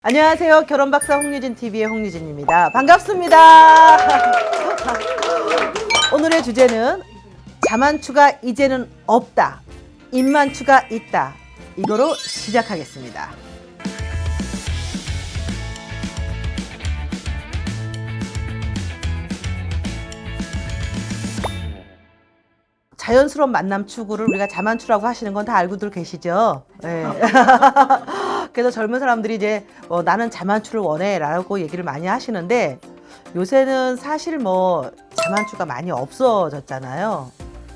안녕하세요. 결혼박사 홍유진 TV의 홍유진입니다. 반갑습니다. 오늘의 주제는 자만추가 이제는 없다. 입만추가 있다. 이거로 시작하겠습니다. 자연스러운 만남 추구를 우리가 자만추라고 하시는 건 다 알고들 계시죠? 네. 그래서 젊은 사람들이 이제 나는 자만추를 원해 라고 얘기를 많이 하시는데 요새는 사실 자만추가 많이 없어졌잖아요.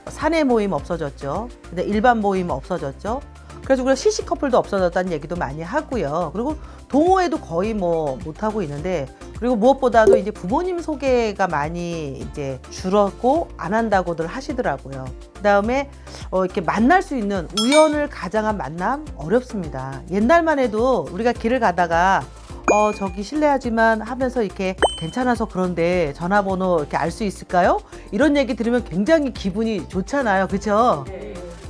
사내 모임 없어졌죠. 근데 일반 모임 없어졌죠. 그래서 우리가 시시 커플도 없어졌다는 얘기도 많이 하고요. 그리고 동호회도 거의 못하고 있는데, 그리고 무엇보다도 이제 부모님 소개가 많이 이제 줄었고 안 한다고들 하시더라고요. 그 다음에 이렇게 만날 수 있는 우연을 가장한 만남 어렵습니다. 옛날만 해도 우리가 길을 가다가 저기 실례하지만 하면서 이렇게 괜찮아서 그런데 전화번호 이렇게 알 수 있을까요? 이런 얘기 들으면 굉장히 기분이 좋잖아요. 그렇죠?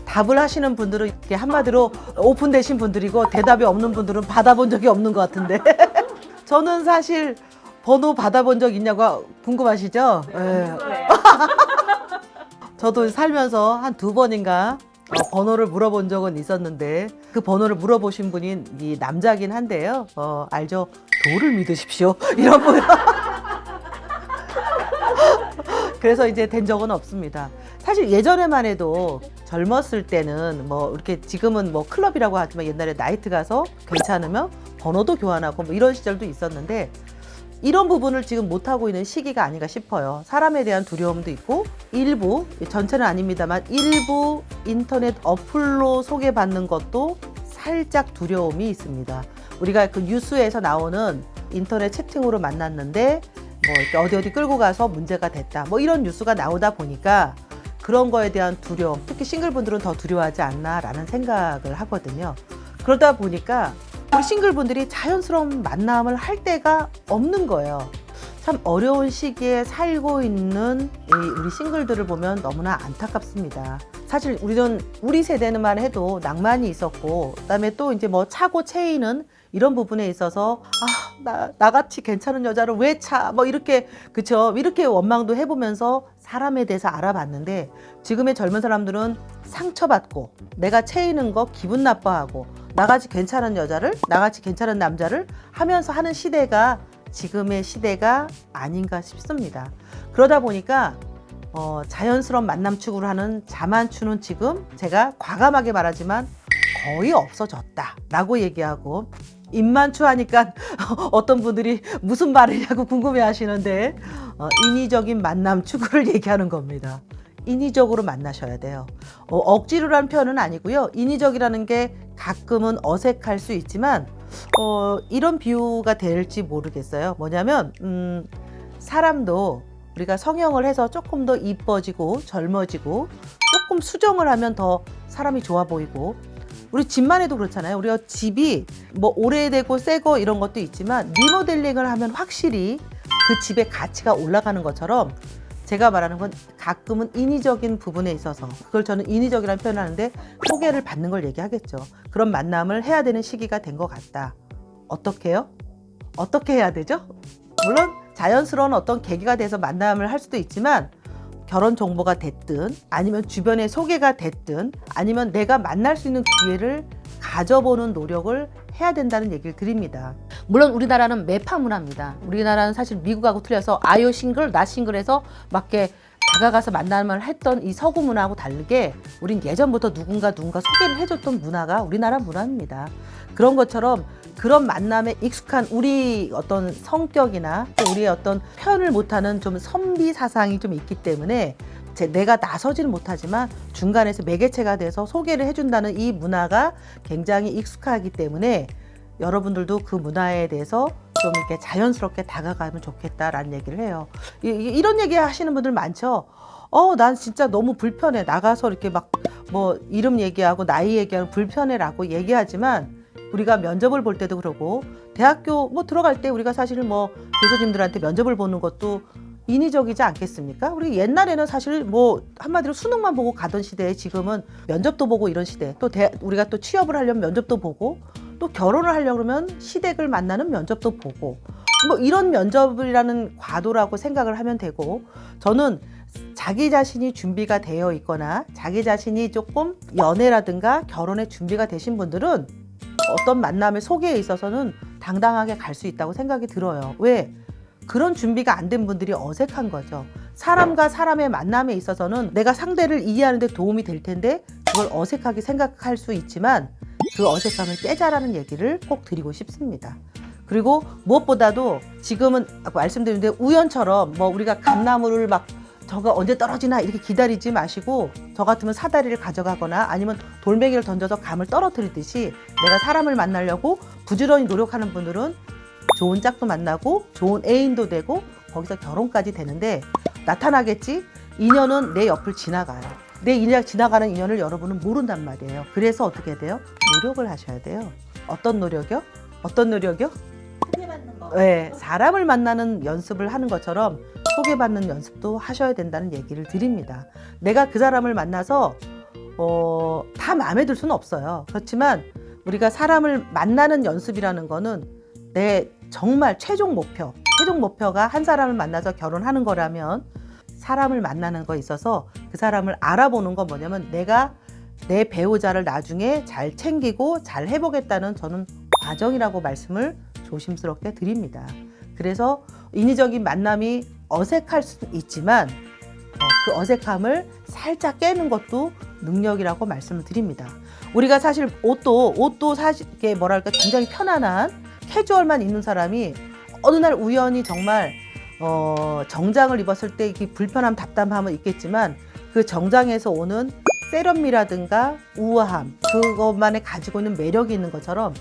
답을 하시는 분들은 이렇게 한마디로 오픈되신 분들이고, 대답이 없는 분들은 받아본 적이 없는 것 같은데 저는 사실 번호 받아본 적 있냐고 궁금하시죠? 네. 저도 살면서 한 2번인가 번호를 물어본 적은 있었는데, 그 번호를 물어보신 분이 이 남자긴 한데요. 알죠? 도를 믿으십시오. 이런 분. 그래서 이제 된 적은 없습니다. 사실 예전에만 해도 젊었을 때는 이렇게 지금은 클럽이라고 하지만 옛날에 나이트 가서 괜찮으면 번호도 교환하고 이런 시절도 있었는데, 이런 부분을 지금 못하고 있는 시기가 아닌가 싶어요. 사람에 대한 두려움도 있고, 일부, 전체는 아닙니다만 일부 인터넷 어플로 소개받는 것도 살짝 두려움이 있습니다. 우리가 그 뉴스에서 나오는 인터넷 채팅으로 만났는데 이렇게 어디 끌고 가서 문제가 됐다, 이런 뉴스가 나오다 보니까 그런 거에 대한 두려움, 특히 싱글분들은 더 두려워하지 않나라는 생각을 하거든요. 그러다 보니까 우리 싱글분들이 자연스러운 만남을 할 데가 없는 거예요. 참 어려운 시기에 살고 있는 우리 싱글들을 보면 너무나 안타깝습니다. 사실 우리 세대는만 해도 낭만이 있었고, 그다음에 또 이제 차고 채이는 이런 부분에 있어서 나같이 괜찮은 여자를 왜 차? 이렇게, 그쵸? 이렇게 원망도 해보면서 사람에 대해서 알아봤는데, 지금의 젊은 사람들은 상처받고 내가 채이는 거 기분 나빠하고 나같이 괜찮은 여자를, 나같이 괜찮은 남자를 하면서 하는 시대가 지금의 시대가 아닌가 싶습니다. 그러다 보니까 자연스러운 만남 추구를 하는 자만추는 지금 제가 과감하게 말하지만 거의 없어졌다라고 얘기하고, 입만추 하니까 어떤 분들이 무슨 말이냐고 궁금해 하시는데, 인위적인 만남 추구를 얘기하는 겁니다. 인위적으로 만나셔야 돼요. 억지로란 표현은 아니고요. 인위적이라는 게 가끔은 어색할 수 있지만 이런 비유가 될지 모르겠어요. 뭐냐면 사람도 우리가 성형을 해서 조금 더 이뻐지고 젊어지고 조금 수정을 하면 더 사람이 좋아 보이고, 우리 집만 해도 그렇잖아요. 우리가 집이 오래되고 새거 이런 것도 있지만 리모델링을 하면 확실히 그 집의 가치가 올라가는 것처럼, 제가 말하는 건 가끔은 인위적인 부분에 있어서, 그걸 저는 인위적이라는 표현을 하는데 소개를 받는 걸 얘기하겠죠. 그런 만남을 해야 되는 시기가 된 것 같다. 어떻게 해요? 어떻게 해야 되죠? 물론 자연스러운 어떤 계기가 돼서 만남을 할 수도 있지만, 결혼 정보가 됐든 아니면 주변에 소개가 됐든 아니면 내가 만날 수 있는 기회를 가져보는 노력을 해야 된다는 얘기를 드립니다. 물론 우리나라는 매파 문화입니다. 우리나라는 사실 미국하고 틀려서 아유 싱글, 나 싱글해서 맞게 다가가서 만남을 했던 이 서구 문화하고 다르게, 우린 예전부터 누군가 소개를 해줬던 문화가 우리나라 문화입니다. 그런 것처럼 그런 만남에 익숙한 우리 어떤 성격이나 또 우리의 어떤 표현을 못하는 좀 선비 사상이 좀 있기 때문에 내가 나서지는 못하지만 중간에서 매개체가 돼서 소개를 해준다는 이 문화가 굉장히 익숙하기 때문에 여러분들도 그 문화에 대해서 좀 이렇게 자연스럽게 다가가면 좋겠다라는 얘기를 해요. 이런 얘기 하시는 분들 많죠. 난 진짜 너무 불편해. 나가서 이렇게 이름 얘기하고 나이 얘기하고 불편해라고 얘기하지만, 우리가 면접을 볼 때도 그러고 대학교 들어갈 때 우리가 사실 교수님들한테 면접을 보는 것도 인위적이지 않겠습니까? 우리 옛날에는 사실 한마디로 수능만 보고 가던 시대에 지금은 면접도 보고 이런 시대, 또 우리가 또 취업을 하려면 면접도 보고 또 결혼을 하려고 그러면 시댁을 만나는 면접도 보고 뭐 이런 면접이라는 과도라고 생각을 하면 되고, 저는 자기 자신이 준비가 되어 있거나 자기 자신이 조금 연애라든가 결혼에 준비가 되신 분들은 어떤 만남의 소개에 있어서는 당당하게 갈 수 있다고 생각이 들어요. 왜? 그런 준비가 안 된 분들이 어색한 거죠. 사람과 사람의 만남에 있어서는 내가 상대를 이해하는 데 도움이 될 텐데 그걸 어색하게 생각할 수 있지만 그 어색함을 깨자라는 얘기를 꼭 드리고 싶습니다. 그리고 무엇보다도 지금은 아까 말씀드렸는데 우연처럼 뭐 우리가 감나무를 막 저가 언제 떨어지나 이렇게 기다리지 마시고, 저 같으면 사다리를 가져가거나 아니면 돌멩이를 던져서 감을 떨어뜨리듯이 내가 사람을 만나려고 부지런히 노력하는 분들은 좋은 짝도 만나고 좋은 애인도 되고 거기서 결혼까지 되는데, 나타나겠지? 인연은 내 옆을 지나가요. 내 인연 지나가는 인연을 여러분은 모른단 말이에요. 그래서 어떻게 해야 돼요? 노력을 하셔야 돼요. 어떤 노력이요? 어떤 노력이요? 소개받는 거. 네, 사람을 만나는 연습을 하는 것처럼 소개받는 연습도 하셔야 된다는 얘기를 드립니다. 내가 그 사람을 만나서 다 마음에 들 수는 없어요. 그렇지만 우리가 사람을 만나는 연습이라는 거는 내 정말 최종 목표가 한 사람을 만나서 결혼하는 거라면, 사람을 만나는 거에 있어서 그 사람을 알아보는 건 뭐냐면 내가 내 배우자를 나중에 잘 챙기고 잘 해보겠다는 저는 과정이라고 말씀을 조심스럽게 드립니다. 그래서 인위적인 만남이 어색할 수 있지만 그 어색함을 살짝 깨는 것도 능력이라고 말씀을 드립니다. 우리가 사실 옷도 사실 이게 뭐랄까 굉장히 편안한 캐주얼만 입는 사람이 어느 날 우연히 정말 정장을 입었을 때 이게 불편함, 답답함은 있겠지만 그 정장에서 오는 세련미라든가 우아함, 그것만에 가지고 있는 매력이 있는 것처럼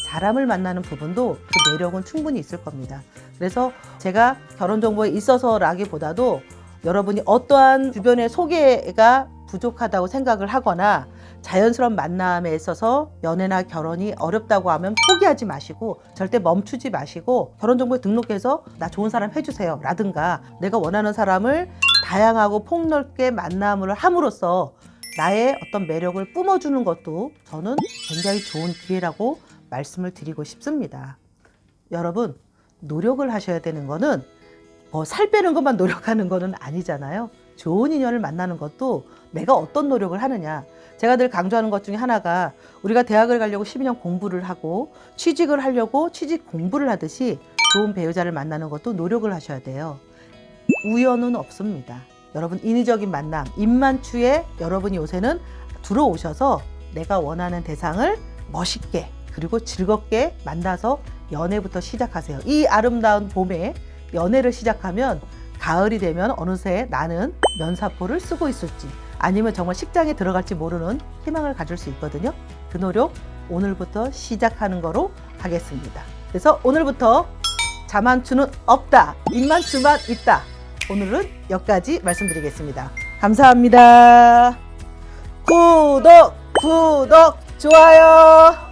사람을 만나는 부분도 그 매력은 충분히 있을 겁니다. 그래서 제가 결혼정보에 있어서라기보다도 여러분이 어떠한 주변의 소개가 부족하다고 생각을 하거나 자연스러운 만남에 있어서 연애나 결혼이 어렵다고 하면 포기하지 마시고 절대 멈추지 마시고 결혼정보에 등록해서 나 좋은 사람 해주세요 라든가 내가 원하는 사람을 다양하고 폭넓게 만남을 함으로써 나의 어떤 매력을 뿜어주는 것도 저는 굉장히 좋은 기회라고 말씀을 드리고 싶습니다. 여러분, 노력을 하셔야 되는 거는 살 빼는 것만 노력하는 거는 아니잖아요. 좋은 인연을 만나는 것도 내가 어떤 노력을 하느냐. 제가 늘 강조하는 것 중에 하나가 우리가 대학을 가려고 12년 공부를 하고 취직을 하려고 취직 공부를 하듯이 좋은 배우자를 만나는 것도 노력을 하셔야 돼요. 우연은 없습니다. 여러분, 인위적인 만남, 입만추에 여러분이 요새는 들어오셔서 내가 원하는 대상을 멋있게 그리고 즐겁게 만나서 연애부터 시작하세요. 이 아름다운 봄에 연애를 시작하면 가을이 되면 어느새 나는 면사포를 쓰고 있을지 아니면 정말 식장에 들어갈지 모르는 희망을 가질 수 있거든요. 그 노력 오늘부터 시작하는 거로 하겠습니다. 그래서 오늘부터 자만추는 없다, 입만추만 있다. 오늘은 여기까지 말씀드리겠습니다. 감사합니다. 구독, 좋아요.